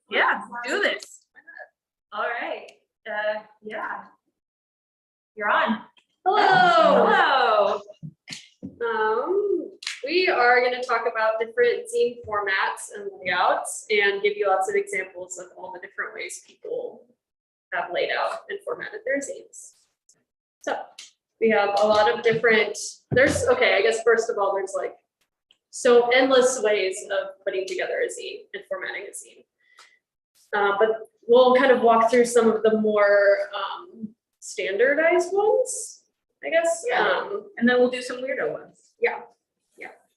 Yeah, do this. All right. Yeah. You're on. Hello. We are going to talk about different zine formats and layouts and give you lots of examples of all the different ways people have laid out and formatted their zines. So we have a lot of different, I guess first of all, there's like so endless ways of putting together a zine and formatting a zine. But we'll kind of walk through some of the more standardized ones, I guess. Yeah. And then we'll do some weirdo ones. Yeah.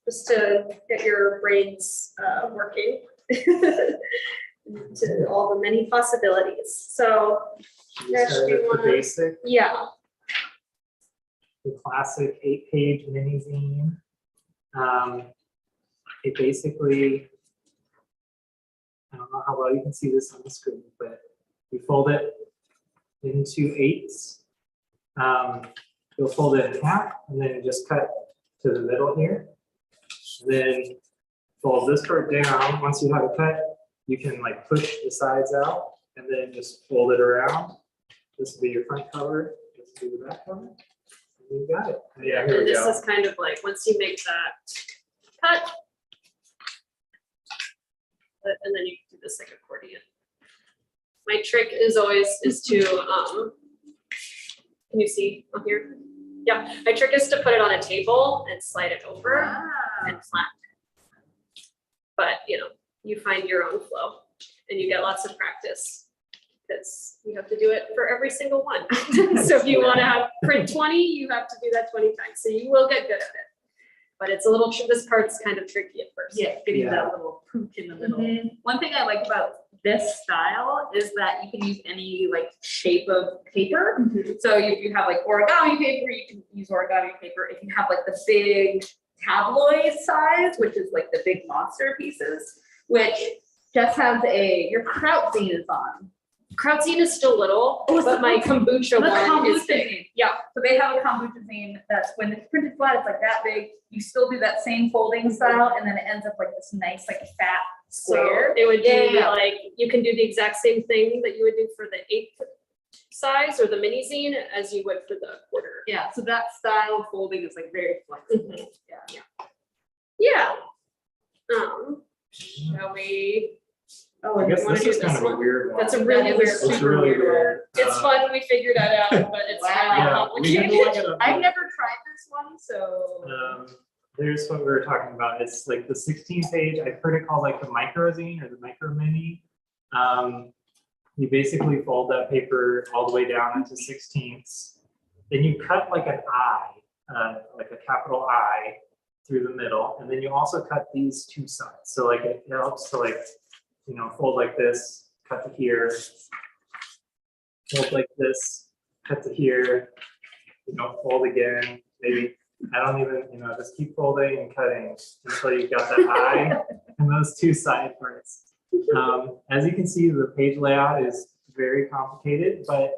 Just to get your brains working to all the many possibilities. So, Nash, do you want the basic, Yeah. the classic 8-page mini zine. It basically, I don't know how well you can see this on the screen, but you fold it into 8s. You'll fold it in half and then just cut to the middle here. Then fold this part down. Once you have it cut, you can like push the sides out and then just fold it around. This will be your front cover. This will be the back cover. And you got it. Yeah, here And we this go. is kind of like once you make that cut, and then you do this like accordion. My trick is to can you see up here? Yeah, my trick is to put it on a table and slide it over and flatten it. But you find your own flow and you get lots of practice because you have to do it for every single one. So if you want to have print 20, you have to do that 20 times. So you will get good at it. But it's a little, this part's kind of tricky at first. Yeah, getting Yeah. that little poop in the middle. One thing I like about this style is that you can use any like shape of paper. So if you have like origami paper, you can use origami paper. If you have like the big tabloid size, which is like the big monster pieces, which just has your kraut zine is on. Kraut zine is still little, but my kombucha one is big. Yeah. So they have a kombucha zine that's when it's printed flat, it's like that big. You still do that same folding style, and then it ends up like this nice, like fat square. So it would be Yeah. like, you can do the exact same thing that you would do for the 8 size or the mini zine as you would for the quarter. Yeah, so that style of folding is like very flexible. Yeah. Shall we? Oh, I and guess you wanna this do is kind of a one? weird one. That's a really That is weird a one. It's really weird. It's fun, we figured that out, but it's Wow. really Yeah, we had to look complicated. it up. I've never tried this one, so. Here's what we were talking about. It's like the 16-page. I've heard it called like the micro zine or the micro mini. You basically fold that paper all the way down into 16ths. Then you cut like an I, like a capital I through the middle. And then you also cut these two sides. So like it helps to like, fold like this, cut to here, fold like this, cut to here, fold again, maybe. I don't even, just keep folding and cutting until you got that eye and those two side parts. As you can see, the page layout is very complicated, but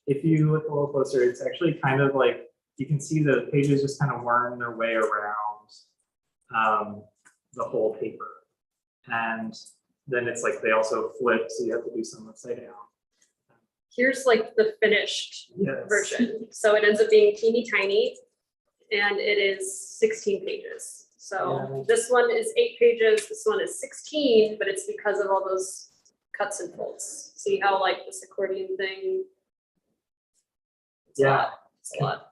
if you look a little closer, it's actually kind of like, you can see the pages just kind of worm their way around the whole paper. And then it's like they also flip, so you have to do some upside down. Here's like the finished Yes. version. So it ends up being teeny tiny and it is 16 pages. So Yeah. this one is 8 pages, this one is 16, but it's because of all those cuts and folds. See how like this accordion thing? It's a Yeah. lot. It's a lot.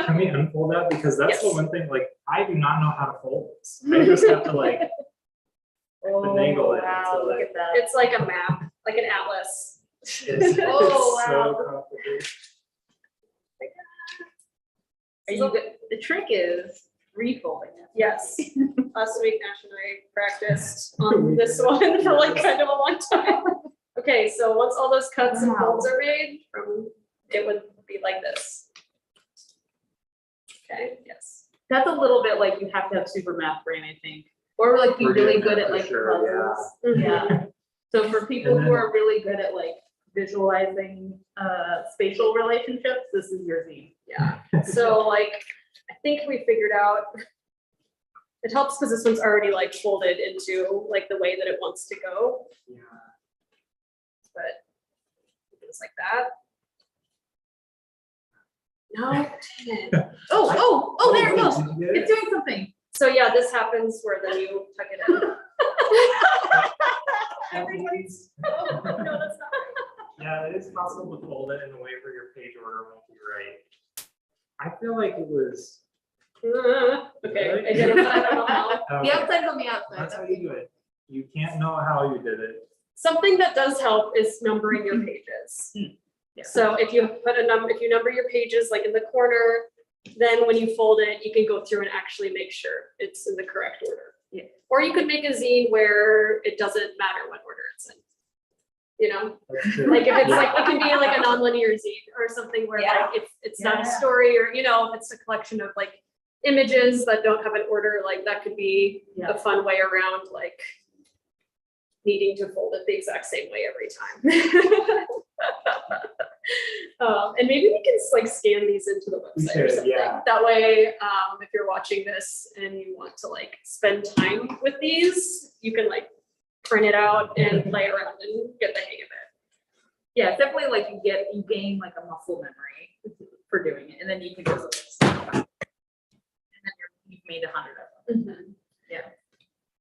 Can we unfold that? Because that's the Yes. one thing, like, I do not know how to fold this. I just have to like finagle it. Wow, So, look like, at that. It's like a map, like an atlas. it's Oh, so wow. complicated. Are you good? The trick is refolding it. Yes. Last week, Nash and I practiced on this one for like kind of a long time. Okay, so once all those cuts and Wow. folds are made, it would be like this. Okay, yes. That's a little bit like you have to have super math brain, I think. Or like be We're really getting good there at for like sure, puzzles. Mhm. Yeah. So for people And who then- are really good at like visualizing spatial relationships, this is your zine. Yeah. So like, I think we figured out, it helps because this one's already like folded into like the way that it wants to go. Yeah. things like that. No, dang it. Oh, there it goes. Did you get it? It's doing something. So yeah, this happens where then you tuck it in. Everybody's, oh, no, that's not right. Yeah, it is possible to fold it in a way where your page order won't be right. I feel like it was. Okay, Really? I don't know how. The Okay, outside's on the outside. that's how you do it. You can't know how you did it. Something that does help is numbering your pages. Yeah. So if you put a number, if you number your pages like in the corner, then when you fold it, you can go through and actually make sure it's in the correct order. Yeah. Or you could make a zine where it doesn't matter what order it's in. You know, That's true. like if it's Yeah. like, it can be like a nonlinear zine or something where Yeah. like it's not a Yeah. story, or, you know, if it's a collection of like images that don't have an order, like that could be Yeah. a fun way around like needing to fold it the exact same way every time. And maybe we can like scan these into the We website or should, something. yeah. That way, if you're watching this and you want to like spend time with these, you can like print it out and play around and get the hang of it. Yeah, it's definitely like you gain like a muscle memory for doing it, and then you can just. And then you've made 100 of them. Yeah.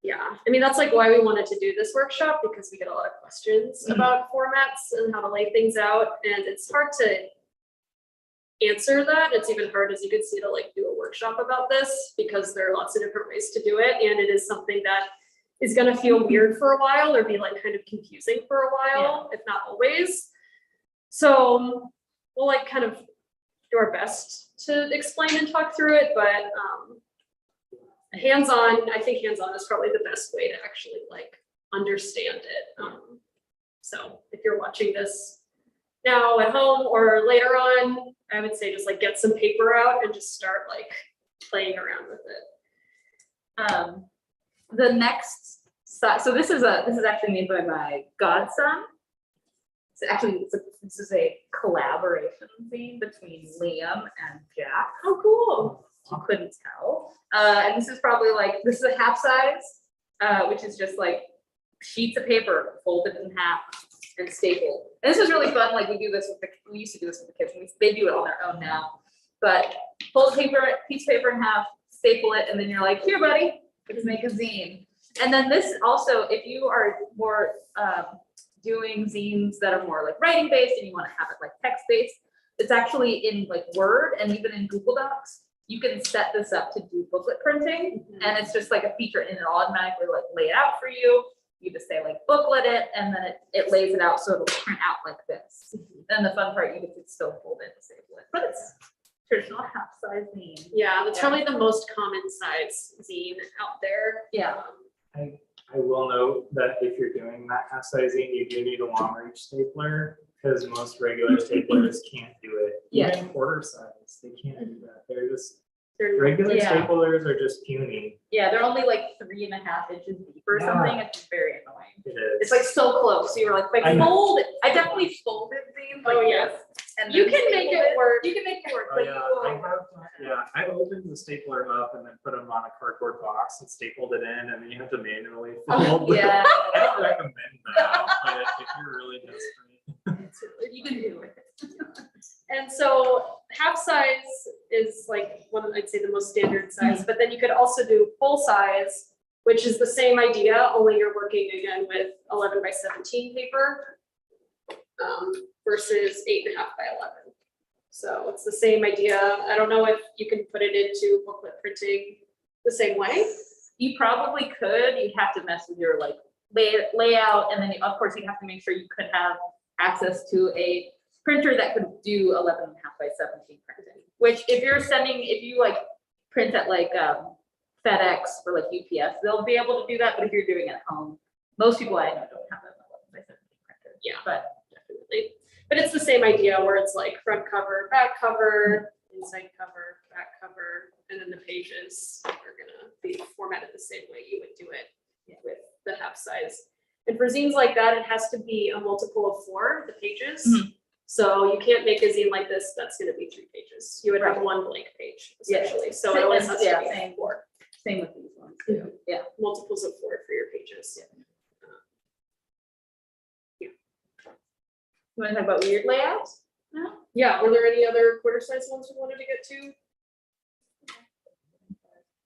Yeah, I mean, that's like why we wanted to do this workshop, because we get a lot of questions about formats and how to lay things out, and it's hard to answer that. It's even hard, as you can see, to like do a workshop about this, because there are lots of different ways to do it, and it is something that is gonna feel weird for a while or be like kind of confusing for a while, if not always. So we'll like kind of do our best to explain and talk through it, but hands-on, I think hands-on is probably the best way to actually like understand it. So if you're watching this now at home or later on, I would say just like get some paper out and just start like playing around with it. The next so this is actually made by my godson. This is a collaboration zine between Liam and Jack. Oh, cool. You couldn't tell. And this is probably like, this is a half size, which is just like sheets of paper folded in half and stapled. And this is really fun. Like we used to do this with the kids. They do it on their own now. But fold piece of paper in half, staple it, and then you're like, here, buddy, let's make a zine. And then this also, if you are more doing zines that are more like writing based and you want to have it like text based, it's actually in like Word and even in Google Docs. You can set this up to do booklet printing, and it's just like a feature, and it automatically like lay it out for you. You just say like booklet it, and then it lays it out so it'll print out like this. And the fun part, you can still fold it and staple it, but it's traditional half size zine. Yeah, that's probably the most common size zine out there. Yeah. I will note that if you're doing that half sizing, you do need a long reach stapler, because most regular staplers can't do it. Yeah. Even quarter size, they can't do that. They're Regular Yeah. staplers are just puny. Yeah, they're only like 3.5 inches deep or Yeah. something. It's very annoying. It is. It's like so close. So you're like, I know. fold it. I definitely folded zines like Oh, yeah. this. And You then can make stapled it work. You can make it work. Oh, but yeah, you will- I've opened the stapler up and then put them on a cardboard box and stapled it in, and then you have to manually fold. Yeah. I don't recommend that, but if you're really desperate. You can do it. And so half size is like I'd say the most standard size, but then you could also do full size, which is the same idea, only you're working again with 11 by 17 paper versus 8.5 by 11. So it's the same idea. I don't know if you can put it into booklet printing the same way. You probably could. You'd have to mess with your like layout, and then of course you'd have to make sure you could have access to a printer that could do 11.5 by 17 printing. Which if you like print at like FedEx or like UPS, they'll be able to do that. But if you're doing it at home, most people I know don't have an 11 by 17 printer. Yeah. But Definitely. But it's the same idea where it's like front cover, back cover, inside cover, back cover, and then the pages are gonna be formatted the same way you would do it with the half size. And for zines like that, it has to be a multiple of 4, the pages. Mhm. So you can't make a zine like this that's gonna be 3 pages. You would have Right. 1 blank page Yeah. essentially. So it always has to Yeah, be same. 4, same with these ones too. Yeah. multiples of 4 for your pages. You wanna talk about weird layouts? No? Yeah, were there any other quarter size ones we wanted to get to?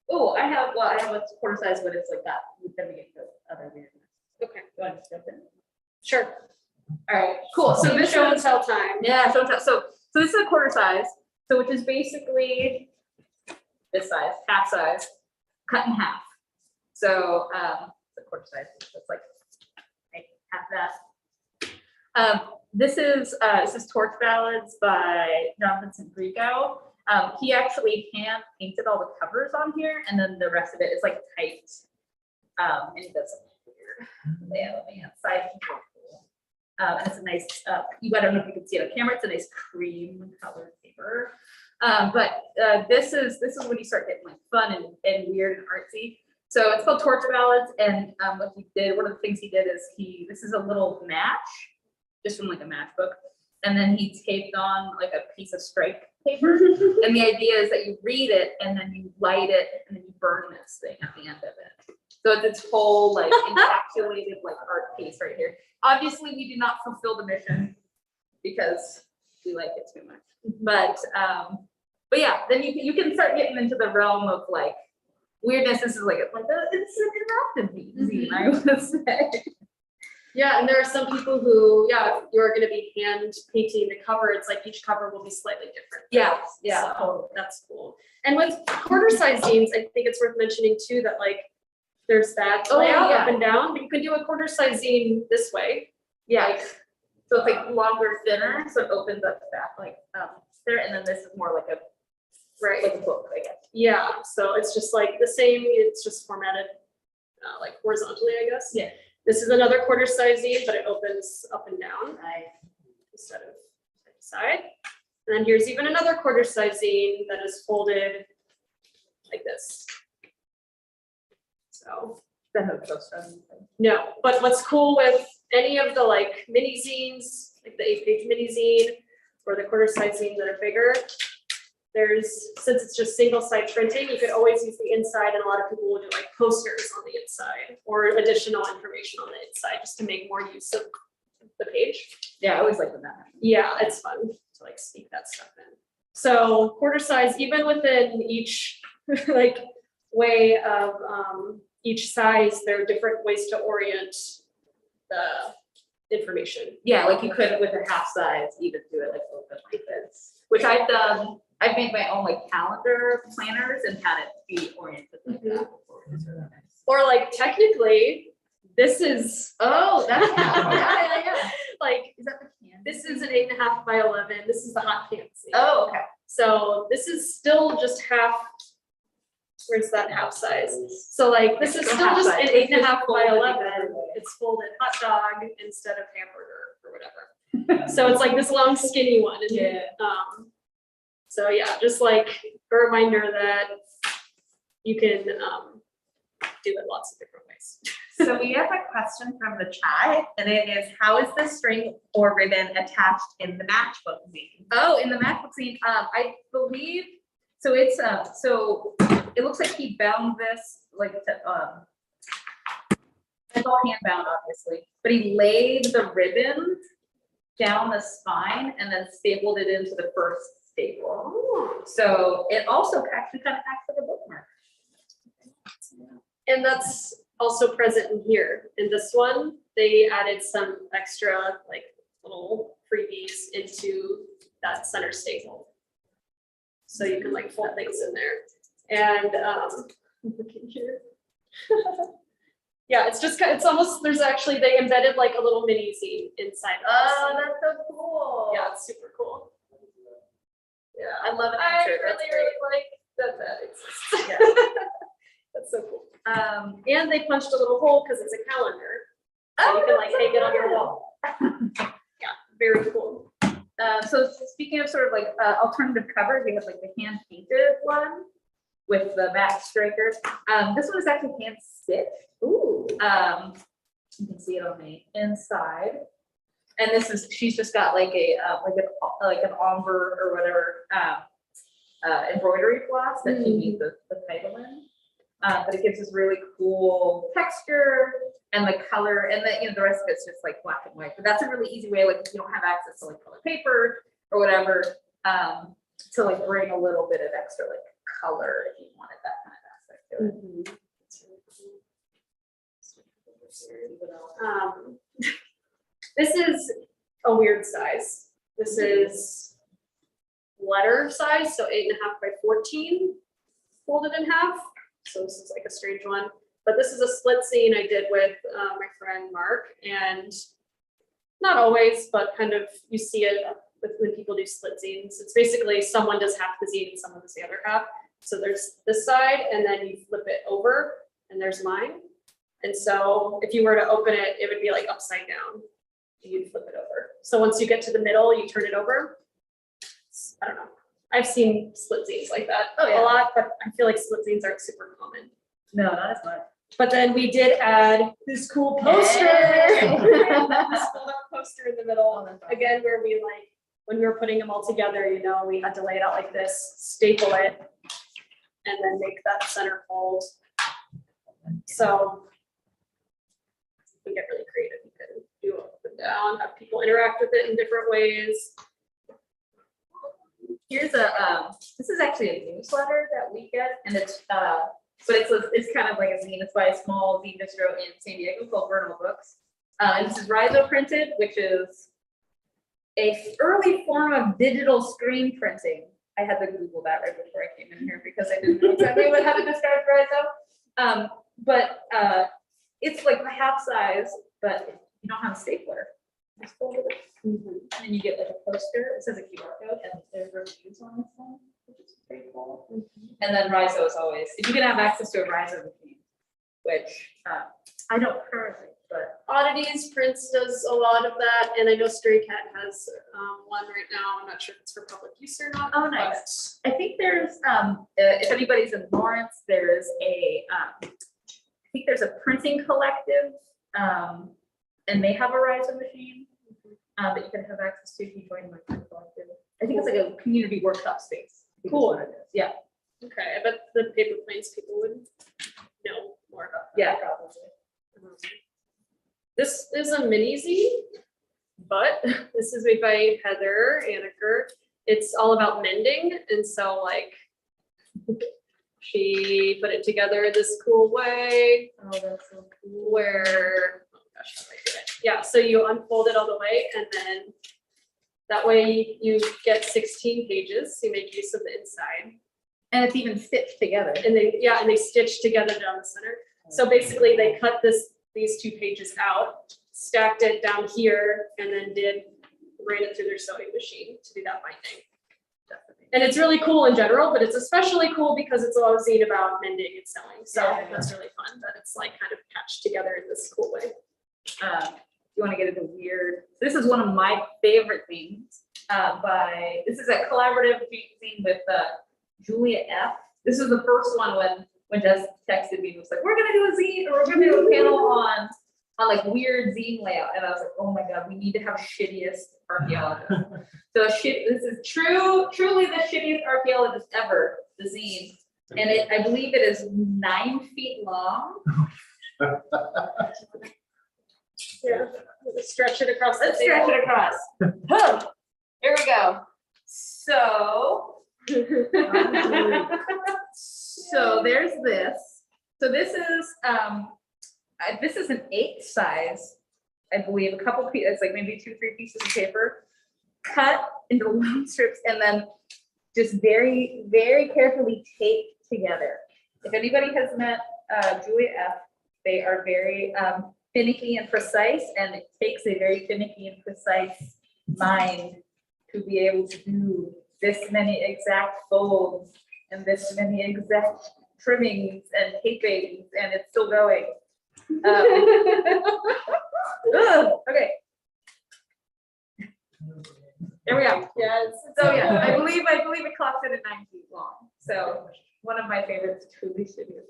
Oh, I have a quarter size, but it's like that, then we get to other weirdness. Okay, You want to just jump in? sure. All right, cool, so this Show and is, tell time. yeah, so this is a quarter size, so which is basically this size, half size, cut in half. So, the quarter size, it's like, right, half that. This is Torch Ballads by John Vincent Grieco. He actually hand painted all the covers on here, and then the rest of it is like typed. And he does some weird layout on the inside. And it's a nice, I don't know if you can see it on camera, it's a nice cream colored paper. But this is when you start getting like fun and weird and artsy. So it's called Torch Ballads, and what he did, one of the things he did is this is a little match, just from like a matchbook, and then he taped on like a piece of strike paper. And the idea is that you read it and then you light it and then you burn this thing at the end of it. So it's this whole like encapsulated like art piece right here. Obviously, we do not fulfill the mission because we like it too much. But yeah, then you can start getting into the realm of like weirdness. This is it's an interactive zine, I would say. Yeah, and there are some people who, you're gonna be hand painting the cover. It's like each cover will be slightly different. Yeah. So that's cool. And with quarter size zines, I think it's worth mentioning too that like there's that layout up and down, but you can do a quarter size zine this way. Yeah. So it's like longer, thinner, so it opens up back like there, and then this is more like like a book, I guess. Yeah. So it's just like the same. It's just formatted like horizontally, I guess. Yeah. This is another quarter size zine, but it opens up and down instead of side to side. And then here's even another quarter size zine that is folded like this. So no, but what's cool with any of the like mini zines, like the 8-page mini zine or the quarter size zines that are bigger, since it's just single side printing, you could always use the inside, and a lot of people will do like posters on the inside or additional information on the inside just to make more use of the page. Yeah, I always like that. Yeah, it's fun to like sneak that stuff in. So quarter size, even within each like way of each size, there are different ways to orient the information. Yeah, like you could with a half size even do it like open like this, which I've done. I've made my own like calendar planners and had it be oriented like that before. It's really nice. Or like technically, this is yeah. like Is that the can? this is an 8.5 by 11. This is the hot fancy. Oh, okay. So this is still just half. Where's that half size? So like this is still just an 8.5 by 11. It's folded hot dog instead of hamburger or whatever. So it's like this long skinny one. And Yeah. So yeah, just like a reminder that you can do it lots of different ways. So we have a question from the chat, and it is, how is the string or ribbon attached in the matchbook zine? Oh, in the MacBook scene, I believe, so it's, so it looks like he bound this, like, it's all hand bound, obviously, but he laid the ribbon down the spine and then stapled it into the first staple. Oh. So it also actually kind of acts like a bookmark. And that's also present in here. In this one, they added some extra like little freebies into that center staple. So you can like fold things in there. And looking here. Yeah, it's just it's almost, there's actually, they embedded like a little mini zine inside. Oh, that's so cool. Yeah, it's super cool. Yeah, I love it. I really like that exists. Yeah. That's so cool. And they punched a little hole because it's a calendar. So you can like hang it on your wall. Yeah, very cool. So speaking of sort of like alternative covers, we have like the hand painted one with the back strikers. This one is actually hand stitched. Ooh. You can see it on the inside. And this is, she's just got like a like an ombre or whatever embroidery floss that she needs the title in. But it gives this really cool texture. and the color, and the rest of it's just like black and white. But that's a really easy way, like if you don't have access to like color paper or whatever, to like bring a little bit of extra like color if you wanted that kind of aspect to it. This is a weird size. This is letter size, so 8.5 by 14, folded in half. So this is like a strange one. But this is a split zine I did with my friend Mark, and not always, but kind of you see it when people do split zines. It's basically someone does half the zine and someone does the other half. So there's this side, and then you flip it over, and there's mine. And so if you were to open it, it would be like upside down. You'd flip it over. So once you get to the middle, you turn it over. I don't know. I've seen split zines like that a lot, but I feel like split zines aren't super common. No, not as much. But then we did add this cool poster. Yay. This fold-out poster in the middle. Oh, that's awesome. Again, where we like, when we were putting them all together, we had to lay it out like this, staple it, and then make that center fold. So we get really creative. You can do it up and down, have people interact with it in different ways. Here's this is actually a newsletter that we get, and it's but it's kind of like a zine. It's by a small zine distro in San Diego called Vernal Books. And this is Rhizo printed, which is a early form of digital screen printing. I had to Google that right before I came in here because I didn't know exactly how to describe Rhizo. But it's like half size, but you don't have a stapler. Just fold it. And then you get like a poster. It says a QR code, and there's reviews on this one, which is pretty cool. And then Rhizo is always, if you can have access to a Rhizo machine, which I don't currently, but Oddities Prints does a lot of that, and I know Stray Cat has one right now. I'm not sure if it's for public use or not. oh nice. I think there's if anybody's in Lawrence, there's a I think there's a printing collective, and they have a Rhizo machine that you can have access to if you join my collective. I think it's like a community workshop space. I think is Cool. what it is. Yeah. Okay, I bet the paper planes people would know more about that. Yeah, probably. This is a mini zine, but this is made by Heather Anaker. It's all about mending, and so like she put it together this cool way Oh, that's so cool. where, oh gosh, how do I do it? Yeah, so you unfold it all the way, and then that way you get 16 pages. You make use of the inside. And it's even stitched together. And they stitch together down the center. So basically they cut these 2 pages out, stacked it down here, and then ran it through their sewing machine to do that binding. And it's really cool in general, but it's especially cool because it's a zine about mending and sewing. So Yeah. that's really fun that it's like kind of patched together in this cool way. You want to get into weird. This is one of my favorite things. This is a collaborative zine with Julia F. This is the first one when Jess texted me and was like, we're gonna do a zine, or we're gonna do a panel on like weird zine layout. And I was like, oh my God, we need to have shittiest archaeologists. So this is truly the shittiest archaeologist ever, the zine. And I believe it is 9 feet long. Yeah, let's stretch it across. Let's stretch it across. Boom. Here we go. So there's this. So this is an 8 size, I believe, a couple pieces, like maybe 2-3 pieces of paper, cut into long strips, and then just very, very carefully taped together. If anybody has met Julia F., they are very finicky and precise, and it takes a very finicky and precise mind to be able to do this many exact folds and this many exact trimmings and tapings, and it's still going. Okay. There we go. Yes. So yeah, I believe it clocks in at 9 feet long. So one of my favorites, truly shitty.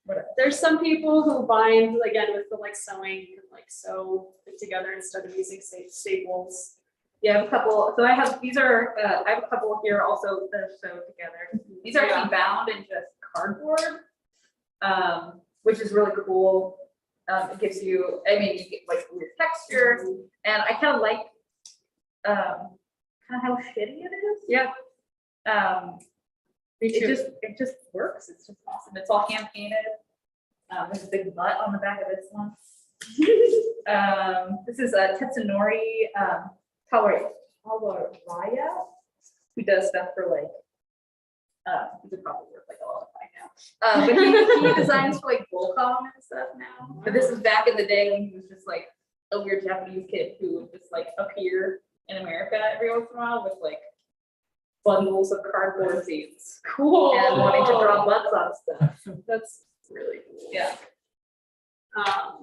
Whatever. There's some people who bind again with the like sewing, you can like sew it together instead of using staples. Yeah, I have a couple. So I have a couple here also that are sewed together. These are actually bound in just cardboard. which is really cool. It gives you, I mean, you get like weird texture, and I kind of like kind of how shitty it is. Yeah. Me too. It just works. It's just awesome. It's all hand painted. There's a big butt on the back of this one. This is a Tetsunori Kawaraya, who does stuff for like, he could probably work like a lot of now. But he designs for like Volcom and stuff now. But this is back in the day when he was just like a weird Japanese kid who would just like appear in America every once in a while with like bundles of cardboard zines. Cool. And wanting to draw butts on stuff. That's really cool. Yeah.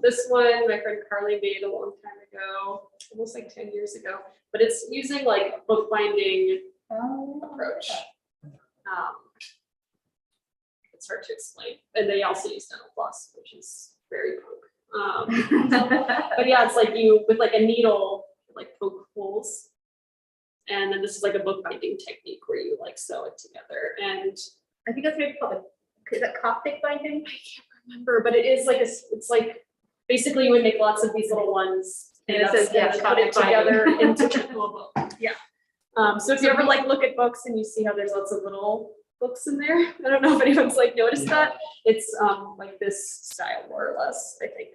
This one, my friend Carly made a long time ago, almost like 10 years ago, but it's using like a bookbinding approach. It's hard to explain. And they also use Dental Plus, which is very punk. But yeah, it's like you, with like a needle, like poke holes. And then this is like a bookbinding technique where you like sew it together. And I think that's maybe called is that Coptic binding? remember, but it is like it's like basically you would make lots of these little ones And it says, yeah, put it copy together binding. into a book. Yeah. So if you ever like look at books and you see how there's lots of little books in there, I don't know if anyone's like noticed that. It's like this style more or less, I think.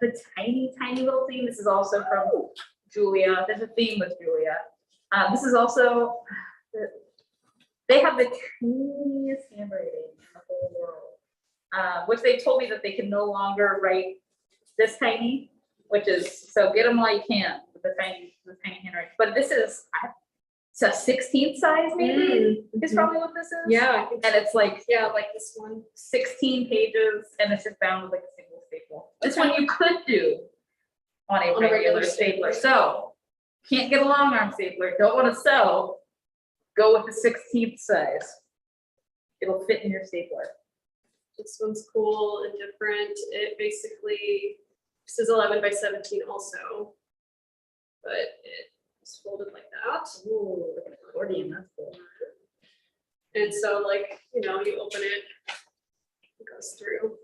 The tiny little theme. This is also from Julia. There's a theme with Julia. This is also they have the teeniest handwriting in the whole world, which they told me that they can no longer write this tiny, which is so get them while you can with the tiny handwriting. But this is it's a 16th size maybe is probably what this is. Yeah, I think And it's like like this one. 16 pages, and it's just bound with like a single staple. This one you could do on a regular stapler. So can't get a long arm stapler, don't want to sew, go with the 16th size. It'll fit in your stapler. This one's cool and different. It basically, this is 11 by 17 also, but it's folded like that. Ooh, look at the accordion, that's cool. And so like, you open it, it goes through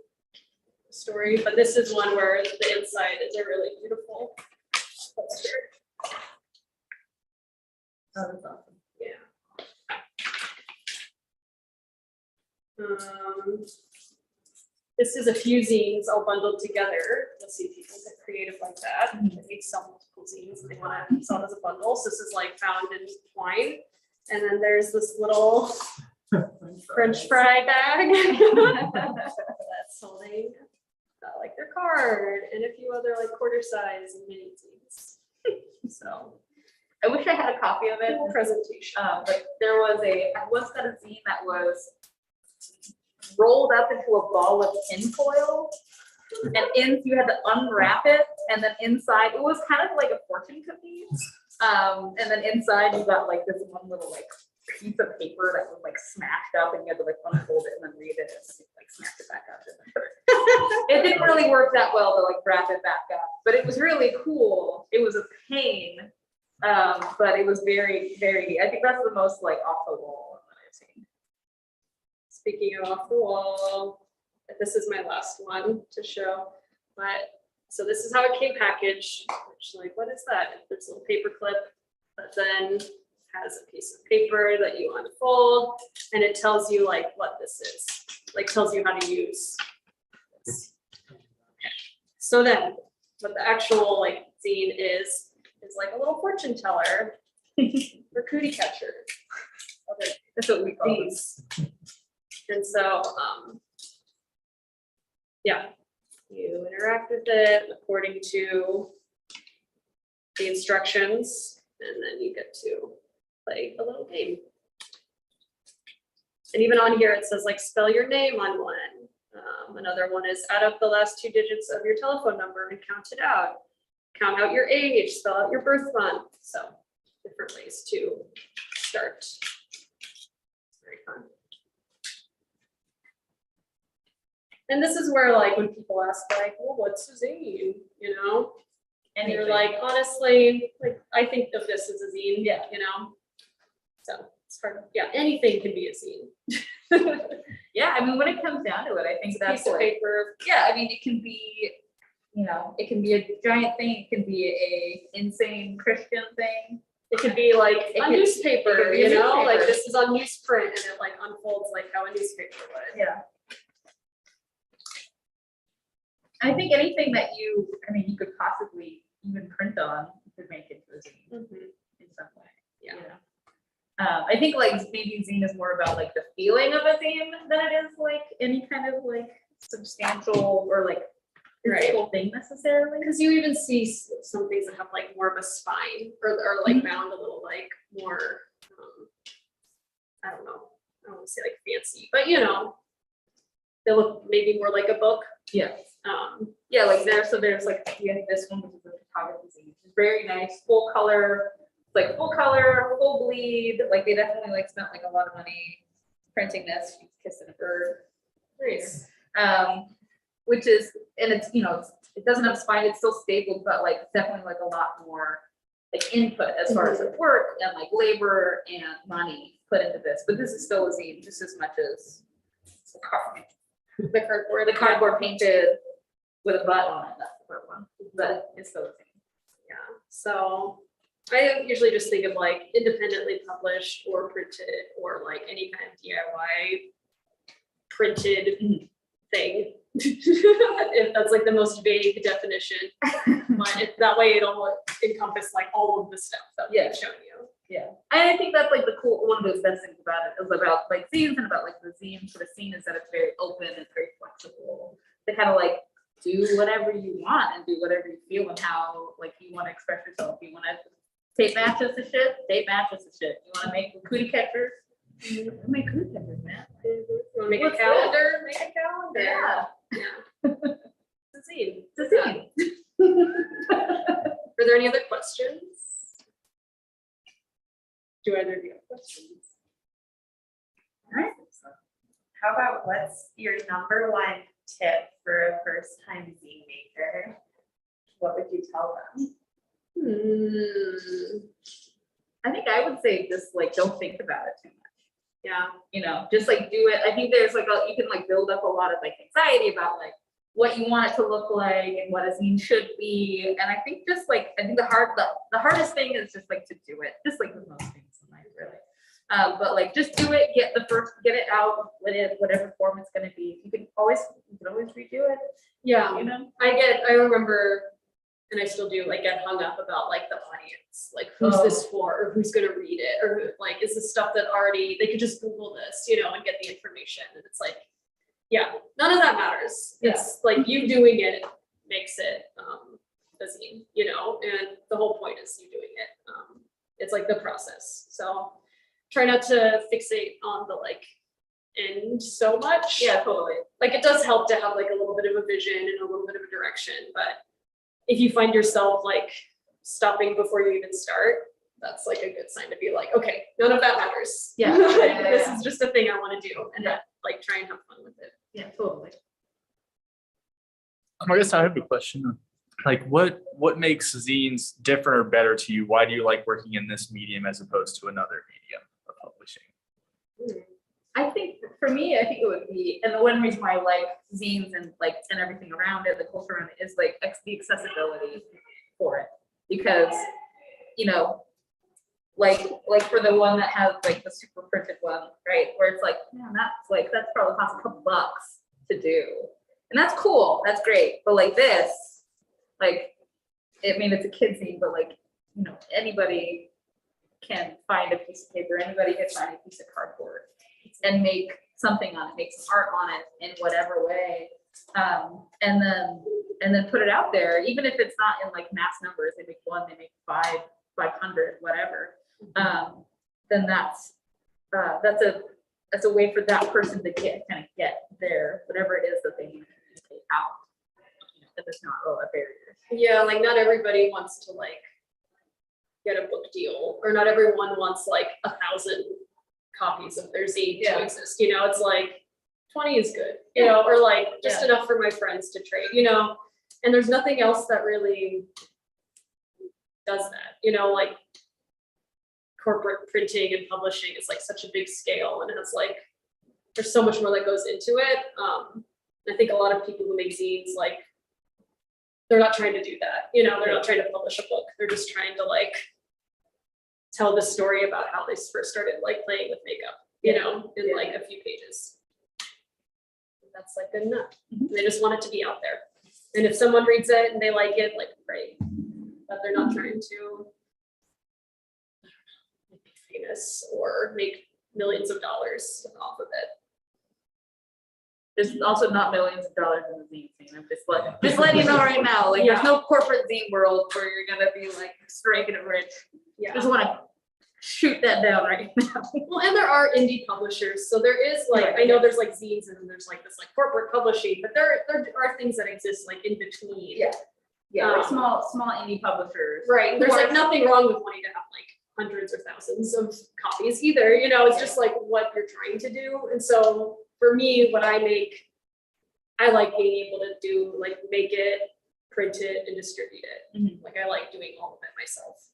the story, but this is one where the inside is a really beautiful poster. Oh, that's awesome. Yeah. This is a few zines all bundled together. You'll see people get creative like that. They sell multiple zines and they want to sell it as a bundle. So this is like found in twine. And then there's this little French fry bag that's holding like their card and a few other like quarter size and mini zines. So I wish I had a copy of it. cool presentation. But I once got a zine that was rolled up into a ball of tinfoil, and you had to unwrap it, and then inside it was kind of like a fortune cookie, and then inside you got like this one little like piece of paper that was like smashed up, and you had to like unfold it and then read it and like smash it back up. It didn't really work that well to like wrap it back up, but it was really cool. It was a pain, but it was very, very. I think that's the most like off the wall one that I've seen. Speaking of off the wall, this is my last one to show, but so this is how it came packaged, which like, what is that? It's a little paper clip that then has a piece of paper that you unfold, and it tells you like what this is, like tells you how to use this. So then what the actual like zine is like a little fortune teller or cootie catcher. Okay, That's what we call it. these. And so, yeah, you interact with it according to the instructions, and then you get to play a little game. And even on here, it says like spell your name on one. Another one is add up the last 2 digits of your telephone number and count it out. Count out your age, spell out your birth month. So different ways to start. It's very fun. And this is where like when people ask like, well, what's a zine? And you're like, honestly, like I think of this as a zine, Yeah. So it's hard. Yeah, anything can be a zine. Yeah, I mean, when it comes down to it, I think that's Piece of like, paper. yeah, I mean, it can be, you know, it can be a giant thing, it can be a insane Christian thing. It could be like It a could- newspaper, it could be a you know, like newspaper. this is on newsprint and it like unfolds like how a newspaper would. Yeah. I think anything that I mean, you could possibly even print on, you could make into a zine Mhm. in some way. Yeah. You know? I think like maybe zine is more about like the feeling of a zine than it is like any kind of like substantial or like physical thing necessarily. Because you even see some things that have like more of a spine or like bound a little like more, I don't know, I don't want to say like fancy, but you know, they look maybe more like a book. Yeah. Yeah, Like there's like, we have this one, which is a photography zine, which is very nice, full color, like full color, full bleed, like they definitely like spent like a lot of money printing this, she's kissing a bird. Nice. Which is, and it's, you know, it doesn't have spine, it's still stapled, but like it's definitely like a lot more like input as far as like work and like labor and money put into this, but this is still a zine just as much as the cardboard painted with a butt on it, that's the part one, but it's still a zine. Yeah, so I usually just think of like independently published or printed or like any kind of DIY printed thing. If that's like the most vague definition, but that way it'll encompass like all of the stuff that we've shown you. Yeah, and I think that's like the cool, one of those best things about it is about like zines and about like the zine sort of scene is that it's very open and very flexible. To kind of like do whatever you want and do whatever you feel and how like you want to express yourself. You want to tape matches to shit, tape matches to shit. You want to make cootie catchers, make cootie catchers, man. You wanna make What's a calendar? Make a calendar. Yeah, Yeah. It's a zine. it's a zine. Are there any other questions? Do either of you have questions? Alright. How about what's your number one tip for a first time zine maker? What would you tell them? I think I would say just like don't think about it too much. Yeah. You know, just like do it. I think there's like you can like build up a lot of like anxiety about like what you want it to look like and what a zine should be. And I think just like I think the hardest thing is just like to do it, just like with most things in life, really. But like just do it, get it out, whatever form it's gonna be. You can always redo it. Yeah. You know? I remember, and I still do, like get hung up about like the audience, like who's this for, or who's gonna read it, or who, like is this stuff that already they could just Google this, you know, and get the information. And it's like, yeah, none of that matters. Yeah. It's like you doing it makes it a zine, you know, and the whole point is you doing it. It's like the process. So try not to fixate on the like end so much. Yeah, totally. Like it does help to have like a little bit of a vision and a little bit of a direction, but if you find yourself like stopping before you even start, that's like a good sign to be like, okay, none of that matters. Yeah. This is just a thing I want to do, and then like try and have fun with it. Yeah, totally. I guess I have a question. Like, what makes zines different or better to you? Why do you like working in this medium as opposed to another medium of publishing? I think for me, I think it would be, and the one reason why I like zines and like and everything around it, the culture around it, is like the accessibility for it. Because, you know, like for the one that has like the super printed one, right? Where it's like, man, that's probably costs a couple bucks to do. And that's cool, that's great. But like this, like, I mean, it's a kid zine, but like, you know, anybody can find a piece of paper, anybody can find a piece of cardboard and make something on it, make some art on it in whatever way. And then put it out there, even if it's not in like mass numbers, they make one, they make 500, whatever. Then that's a way for that person to get their, whatever it is that they need to communicate out. You know, if it's not a barrier. Yeah, like not everybody wants to like get a book deal, or not everyone wants like 1,000 copies of their zine to exist. You know, it's like 20 is good, you know, or like just enough for my friends to trade, you know, and there's nothing else that really does that, you know, like corporate printing and publishing is like such a big scale and has like there's so much more that goes into it. I think a lot of people who make zines, like, they're not trying to do that, you know, they're not trying to publish a book. They're just trying to like tell the story about how they first started like playing with makeup, you know, in like a few pages. That's like good enough. They just want it to be out there. And if someone reads it and they like it, like great. But they're not trying to be famous or make millions of dollars off of it. There's also not millions of dollars in the zine scene. I'm just letting you know right now, like there's no corporate zine world where you're gonna be like striking it rich. Yeah. Just wanna shoot that down right now. Well, and there are indie publishers, so there is like, I know there's like zines and there's like this like corporate publishing, but there are things that exist like in between. Yeah, like small indie publishers. Right, and there's Or- like nothing wrong with wanting to have like hundreds or thousands of copies either, you know, it's just like what you're trying to do. And so for me, what I make, I like being able to do like make it, print it, and distribute it. Like I like doing all of it myself.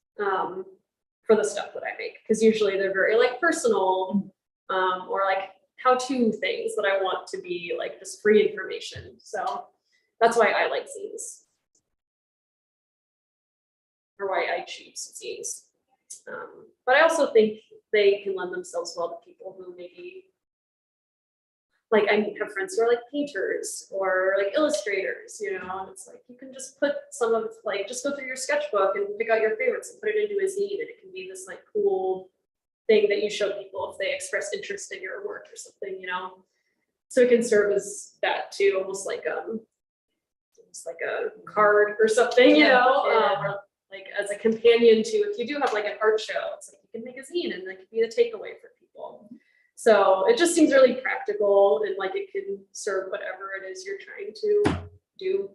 For the stuff that I make, because usually they're very like personal, or like how-to things that I want to be like just free information. So that's why I like zines, or why I choose zines. But I also think they can lend themselves well to people who maybe, like I have friends who are like painters or like illustrators, you know, and it's like you can just put some of like just go through your sketchbook and pick out your favorites and put it into a zine, and it can be this like cool thing that you show people if they express interest in your work or something, you know. So it can serve as that too, almost like a card or something, you know, or like as a companion to if you do have like an art show, it's like you can make a zine and that could be the takeaway for people. So it just seems really practical and like it can serve whatever it is you're trying to do.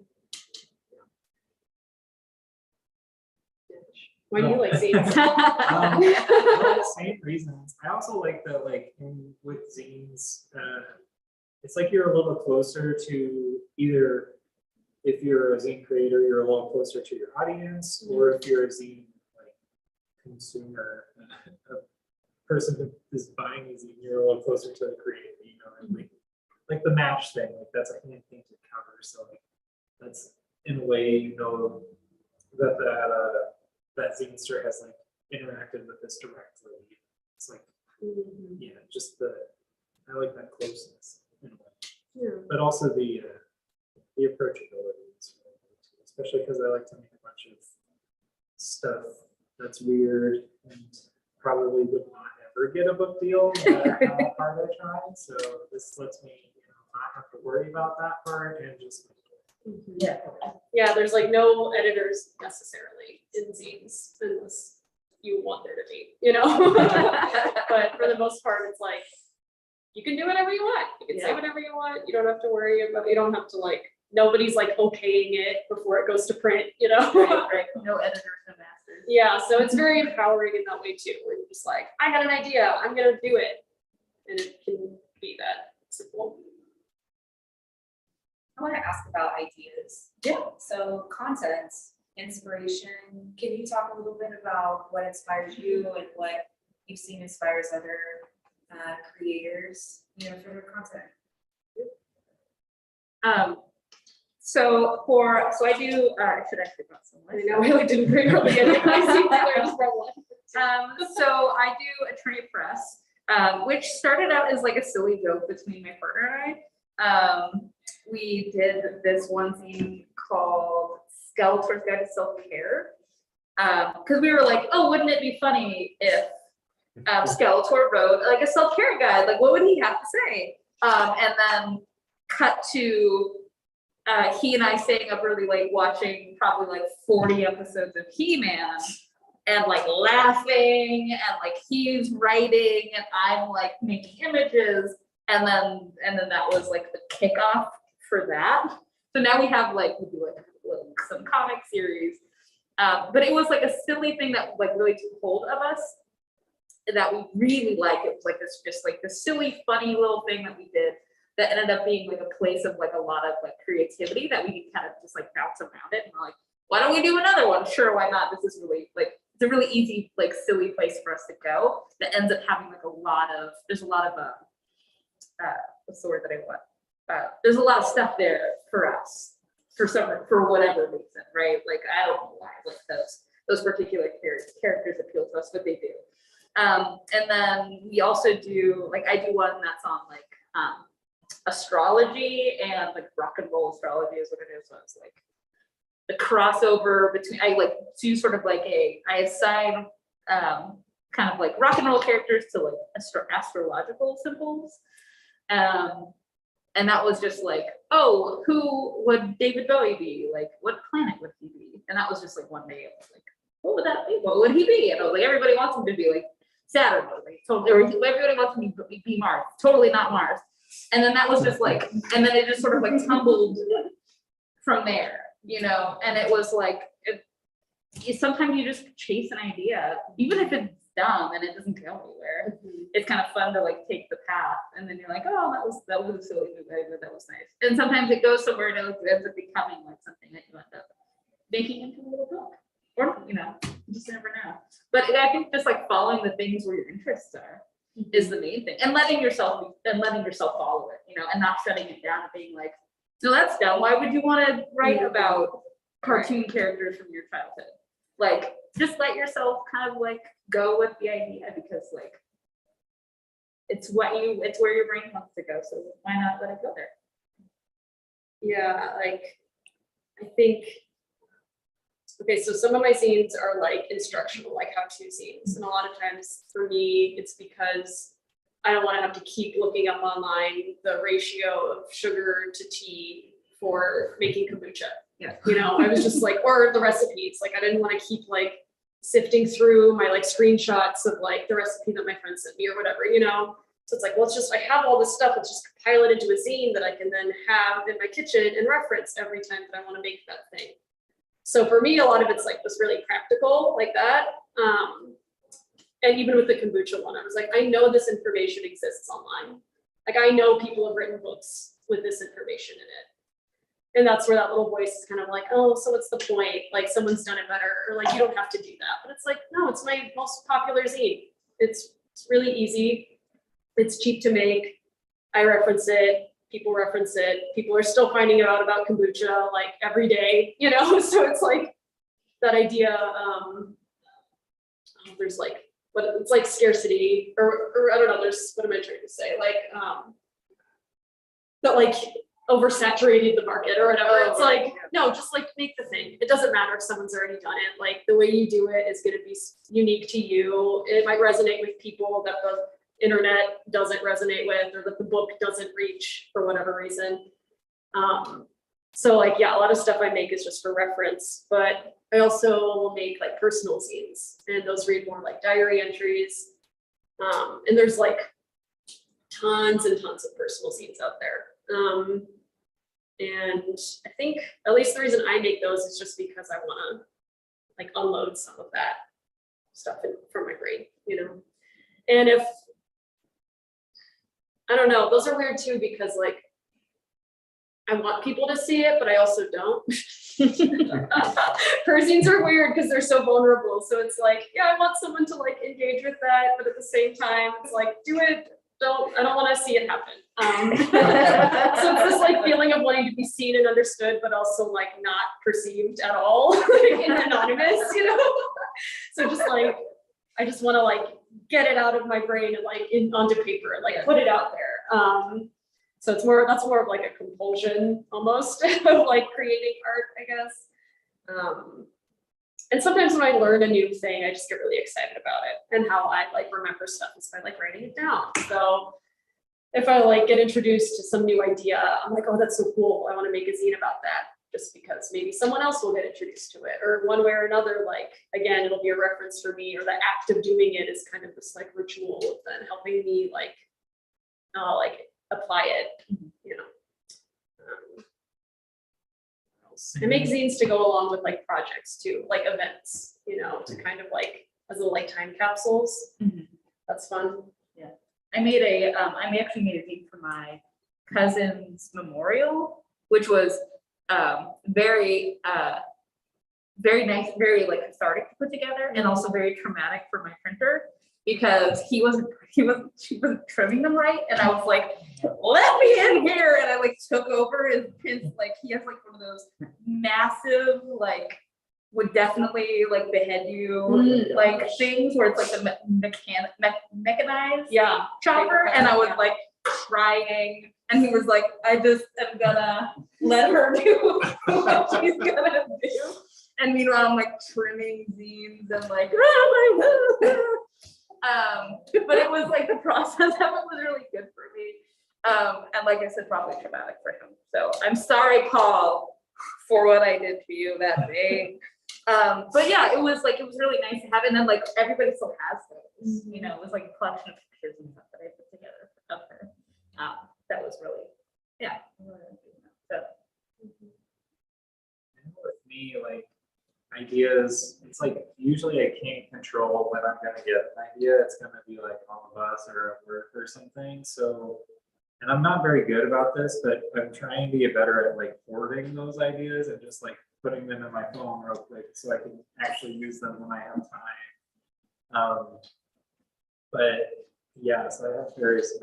Why do you like zines? Same reasons. I also like that, like with zines, it's like you're a little closer to either, if you're a zine creator, you're a little closer to your audience, or if you're a zine like consumer, a person who is buying a zine, you're a little closer to the creator, you know, and like the match thing, like that's a hand painted cover, so like that's in a way, you know, that that zinester has like interacted with this directly. It's like, yeah, just I like that closeness in a way. But also the approachability is really good too, especially because I like to make a bunch of stuff that's weird and probably would not ever get a book deal no matter how hard I try. So this lets me, you know, not have to worry about that part and just Yeah, there's like no editors necessarily in zines unless you want there to be, you know. But for the most part, it's like you can do whatever you want. You can say whatever you want. You don't have to worry about. You don't have to like. Nobody's like okaying it before it goes to print, you know. Right. No editors, no masters. Yeah, so it's very empowering in that way too. Where you're just like, I got an idea, I'm gonna do it, and it can be that simple. I want to ask about ideas. Yeah. So content, inspiration. Can you talk a little bit about what inspires you and what you've seen inspires other creators, you know, for their content? So I do, I should actually brought some. I know, I like didn't bring really any of my seats, I just brought one. So I do Attorney Press, which started out as like a silly joke between my partner and I. We did this one zine called Skeletor's Guide to Self-Care. Because we were like, oh, wouldn't it be funny if Skeletor wrote like a self-care guide? Like, what would he have to say? And then cut to he and I staying up really late watching probably like 40 episodes of He-Man and like laughing and like he's writing and I'm like making images and then that was like the kickoff for that. So now we have like we do like some comic series, but it was like a silly thing that like really took hold of us that we really like. It was like this just like the silly funny little thing that we did that ended up being like a place of like a lot of like creativity that we can kind of just like bounce around it and we're like, why don't we do another one? Sure, why not? This is really like it's a really easy like silly place for us to go that ends up having like there's a lot of what's the word that I want? There's a lot of stuff there for us, for whatever reason, right? Like, I don't know why, like those particular characters appeal to us, but they do. And then we also do, like, I do one that's on like astrology, and like rock and roll astrology is what it is. So it's like the crossover between, I like do sort of like I assign kind of like rock and roll characters to like astrological symbols. And that was just like, oh, who would David Bowie be? Like, what planet would he be? And that was just like one day, I was like, what would that be? What would he be? And I was like, everybody wants him to be like Saturn, like totally, or everybody wants him to be Mars, totally not Mars. And then that was just like, and then it just sort of like tumbled from there, you know. And it was like, sometimes you just chase an idea, even if it's dumb and it doesn't go anywhere. It's kind of fun to like take the path, and then you're like, oh, that was a silly move, but that was nice. And sometimes it goes somewhere and it ends up becoming like something that you end up making into a little book, or you know, you just never know. But I think just like following the things where your interests are is the main thing, and letting yourself follow it, you know, and not shutting it down and being like, no, that's dumb. Why would you want to write about cartoon characters from your childhood? Like, just let yourself kind of like go with the idea, because like it's where your brain wants to go. So why not let it go there? Yeah, like I think, okay, so some of my zines are like instructional, like how-to zines. And a lot of times for me, it's because I don't want to have to keep looking up online the ratio of sugar to tea for making kombucha. Yeah. You know, I was just like, or the recipes, like I didn't want to keep like sifting through my like screenshots of like the recipe that my friend sent me or whatever, you know? So it's like, well, it's just, I have all this stuff, let's just compile it into a zine that I can then have in my kitchen and reference every time that I want to make that thing. So for me, a lot of it's like this really practical like that. And even with the kombucha one, I was like, I know this information exists online. Like I know people have written books with this information in it. And that's where that little voice is kind of like, oh, so what's the point? Like someone's done it better, or like, you don't have to do that. But it's like, no, it's my most popular zine. It's really easy. It's cheap to make. I reference it. People reference it. People are still finding out about kombucha like every day, you know? So it's like that idea, there's like, but it's like scarcity or I don't know, there's, what am I trying to say? Like, that like oversaturated the market or whatever. It's like, no, just like make the thing. It doesn't matter if someone's already done it. Like the way you do it is going to be unique to you. It might resonate with people that the internet doesn't resonate with, or that the book doesn't reach for whatever reason. So like, yeah, a lot of stuff I make is just for reference, but I also will make like personal zines, and those read more like diary entries. And there's like tons and tons of personal zines out there. And I think at least the reason I make those is just because I want to like unload some of that stuff from my brain, you know. And if, I don't know, those are weird too, because like I want people to see it, but I also don't. Her zines are weird because they're so vulnerable. So it's like, yeah, I want someone to like engage with that, but at the same time, it's like, do it. I don't want to see it happen. So it's this like feeling of wanting to be seen and understood, but also like not perceived at all, like, and anonymous, you know? So just like, I just want to like get it out of my brain and like onto paper, like put it out there. So it's that's more of like a compulsion almost of like creating art, I guess. And sometimes when I learn a new thing, I just get really excited about it, and how I like remember stuff is by like writing it down. So if I like get introduced to some new idea, I'm like, oh, that's so cool. I want to make a zine about that, just because maybe someone else will get introduced to it, or one way or another, like, again, it'll be a reference for me, or the act of doing it is kind of this like ritual of then helping me like apply it, you know. I make zines to go along with like projects too, like events, you know, to kind of like as little like time capsules. Mhm. That's fun. I actually made a zine for my cousin's memorial, which was very nice, very like cathartic to put together, and also very traumatic for my printer, because she wasn't trimming them right, and I was like, let me in here, and I like took over his pins, like he has like one of those massive, like would definitely like behead you, like things where it's like the mechanized Yeah. chopper, and I was like crying, and he was like, I just am gonna let her do what she's gonna do. And meanwhile, I'm like trimming zines and like, but it was like the process of it was really good for me. And like I said, probably traumatic for him. So I'm sorry, Paul, for what I did to you that day. But yeah, it was really nice to have it. And then like everybody still has those, you know, it was like a collection of pictures and stuff that I put together of her. That was really, yeah. So. With me, like ideas, it's like usually I can't control when I'm gonna get an idea. It's gonna be like on the bus or at work or something. So, and I'm not very good about this, but I'm trying to get better at like hoarding those ideas and just like putting them in my phone real quick so I can actually use them when I have time. But yeah, so I have various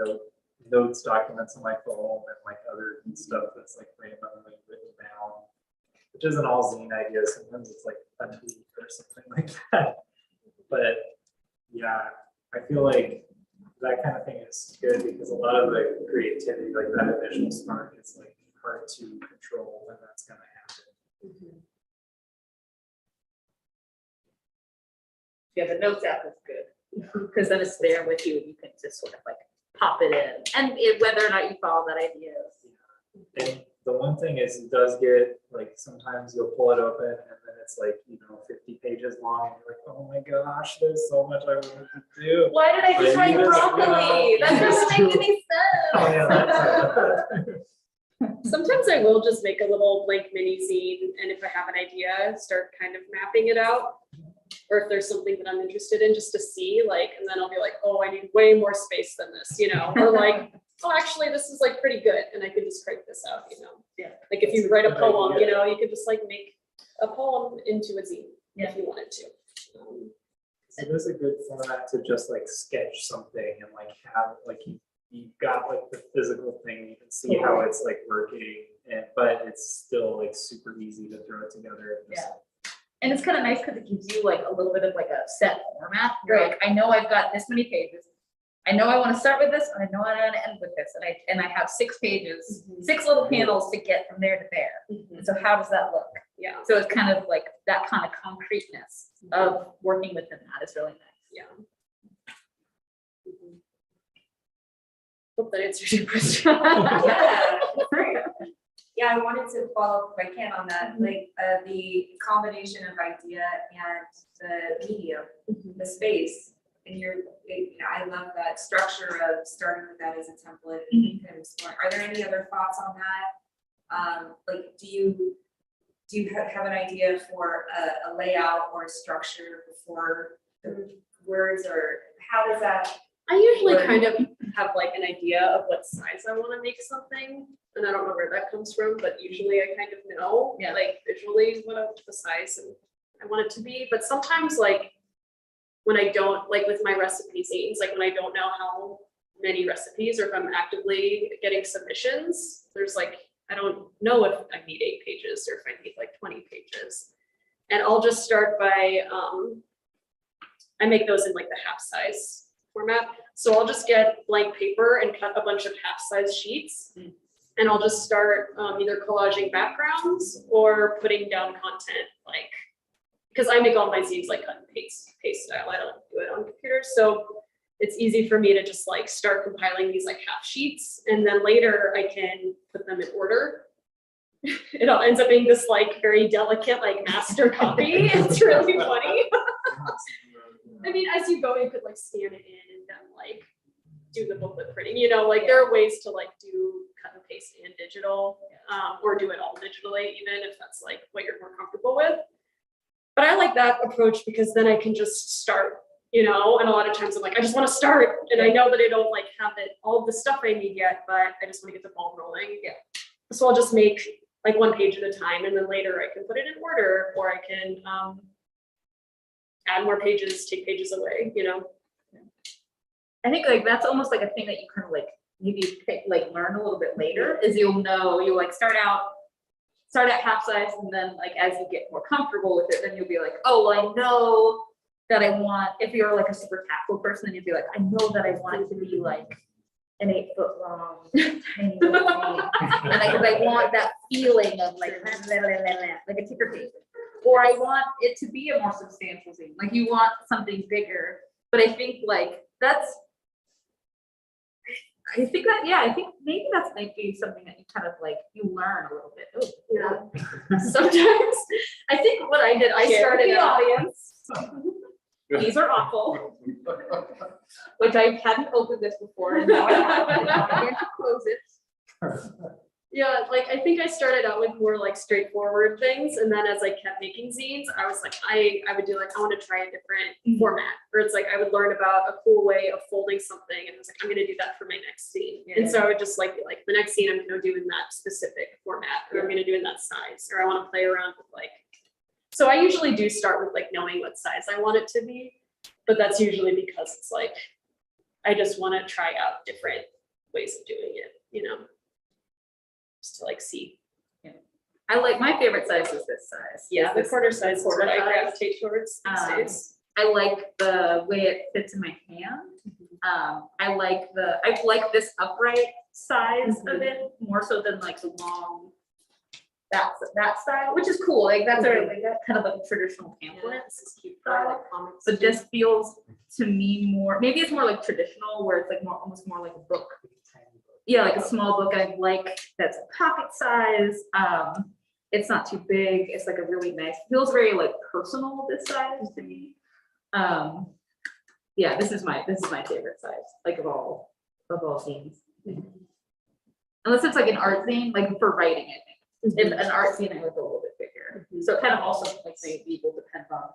notes, documents on my phone and like other stuff that's like randomly written down, which isn't all zine ideas. Sometimes it's like a tweet or something like that. But yeah, I feel like that kind of thing is good because a lot of the creativity, like that initial spark, is like hard to control when that's gonna happen. Yeah, the notes app is good, because then it's there with you, you can just sort of like pop it in, and whether or not you follow that idea. And the one thing is, it does get like sometimes you'll pull it open and then it's like 50 pages long, and you're like, oh my gosh, there's so much I wanted to do. Why did I just But write you just, broccoli? That doesn't make any sense. Oh yeah, that's Sometimes I will just make a little like mini zine, and if I have an idea, start kind of mapping it out. Or if there's something that I'm interested in, just to see, like, and then I'll be like, oh, I need way more space than this, or like, oh, actually, this is like pretty good, and I could just crank this out, Yeah. Like if you write a Good poem, idea. you could just like make a poem into a zine if you wanted to. So there's a good format to just like sketch something and like have like you've got like the physical thing, you can see how it's like working, but it's still like super easy to throw it together. And just, And it's kind of nice because it gives you like a little bit of like a set format. You're like, I know I've got this many pages. I know I want to start with this, and I know I want to end with this, and I have 6 pages, 6 little panels to get from there to there. And so how does that look? Yeah. So it's kind of like that kind of concreteness of working within that is really nice. Yeah. Hope that answers your question. Yeah, I wanted to follow up if I can on that, like the combination of idea and the medium, the space. And I love that structure of starting with that as a template and kind of exploring. Are there any other thoughts on that? Like, do you have an idea for a layout or a structure before the words, or how does that? I usually kind of have like an idea of what size I want to make something, and I don't know where that comes from, but usually I kind of know, like visually what the size and I want it to be. But sometimes like when I don't, like with my recipe zines, like when I don't know how many recipes, or if I'm actively getting submissions, there's like, I don't know if I need 8 pages or if I need like 20 pages. And I'll just start by, I make those in like the half size format. So I'll just get blank paper and cut a bunch of half size sheets. And I'll just start either collaging backgrounds or putting down content, like, because I make all my zines like cut and paste style. I don't do it on computers. So it's easy for me to just like start compiling these like half sheets, and then later I can put them in order. It all ends up being this like very delicate like master copy. It's really funny. I mean, as you go, you could like scan it in and then like do the booklet printing, like there are ways to like do cut and paste and digital, or do it all digitally, even if that's like what you're more comfortable with. But I like that approach because then I can just start, and a lot of times I'm like, I just want to start, and I know that I don't like have all of the stuff I need yet, but I just want to get the ball rolling. Yeah. So I'll just make like 1 page at a time, and then later I can put it in order, or I can add more pages, take pages away, I think like that's almost like a thing that you kind of like maybe pick, like learn a little bit later is you'll like start at half size, and then like as you get more comfortable with it, then you'll be like, oh, well, I know that I want, if you're like a super tactile person, then you'd be like, I know that I want it to be like an 8 foot long tiny little thing. And I want that feeling of like a ticker tape. Or I want it to be a more substantial zine. Like you want something bigger. But I think like I think maybe that's might be something that you kind of like you learn a little bit. Oh, Yeah. Sometimes I think what I did, I started the out. audience. These are awful. Which I hadn't opened this before, and now I have. And now I'm going to close it. Yeah, like I think I started out with more like straightforward things, and then as I kept making zines, I was like, I would do like, I want to try a different format, or it's like I would learn about a cool way of folding something, and I was like, I'm going to do that for my next zine. And so I would just like the next zine I'm going to do in that specific format, or I'm going to do in that size, or I want to play around with like. So I usually do start with like knowing what size I want it to be, but that's usually because it's like I just want to try out different ways of doing it, you know. To like see. Yeah. I like my favorite size is this size. Yeah, the This quarter size is what I size. gravitate towards these days. I like the way it fits in my hand. I like this upright size of it more so than like the long that style, which is cool. Like that's like that kind of like a traditional pamphlet. This is cute for like comics. But this feels to me more, maybe it's more like traditional where it's like more almost more like a book. Yeah, like a small book. I like that's a pocket size. It's not too big. It's like a really nice, feels very like personal this size to me. Yeah, this is my favorite size, like of all zines. Unless it's like an art zine, like for writing, I think. If an art zine, I would go a little bit bigger. So it kind of also like maybe will depend on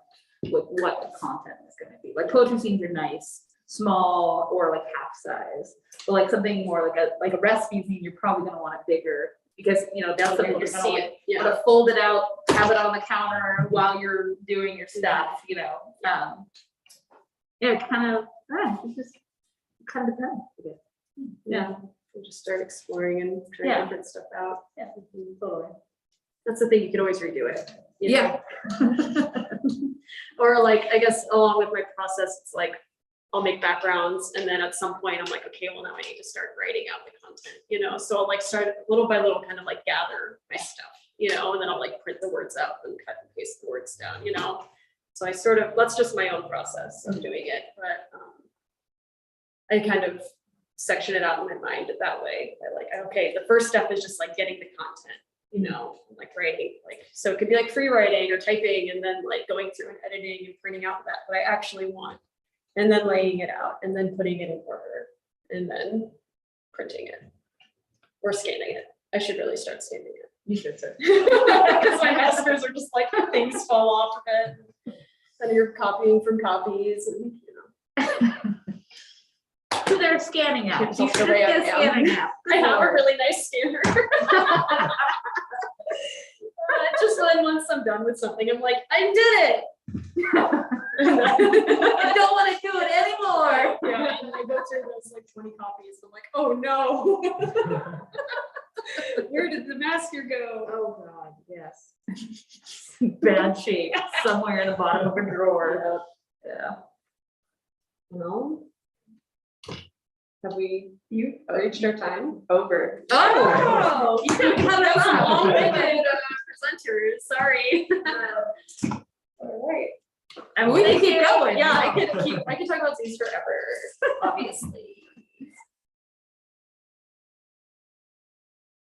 what the content is going to be. Like poetry zines are nice, small or like half size, but like something more like a recipe zine, you're probably going to want it bigger because you know that's something you're going to want to fold it out, have it on the counter while you're doing your stuff. You know, yeah, it kind of depends. Yeah, we'll just start exploring and trying different stuff out. Yeah, totally. That's the thing, you can always redo it. You know? Yeah. Or like, I guess along with my process, it's like, I'll make backgrounds and then at some point I'm like, okay, well now I need to start writing out the content, you know? So I'll like start little by little, kind of like gather my stuff, you know, and then I'll like print the words out and cut and paste the words down, you know? So I sort of, that's just my own process of doing it, but I kind of section it out in my mind that way. I like, okay, the first step is just like getting the content, you know, like writing, like, so it could be like free writing or typing and then like going through and editing and printing out that what I actually want. And then laying it out and then putting it in order and then printing it or scanning it. I should really start scanning it. You should, sir. Because my masters are just like things fall off of it. And you're copying from copies and you know. So they're scanning out. It's also way up, yeah. Scanning out. I have a really nice scanner. Just then once I'm done with something, I'm like, I did it. I don't want to do it anymore. Yeah, and I go through those like 20 copies. I'm like, oh no. Where did the master go? Oh God, yes. Bad shape somewhere in the bottom of a drawer. Yeah. Well, have we reached our time? Over. Oh, you could have that some long-winded presenters. Sorry. All right. And we can keep going. Yeah, I could talk about these forever, obviously.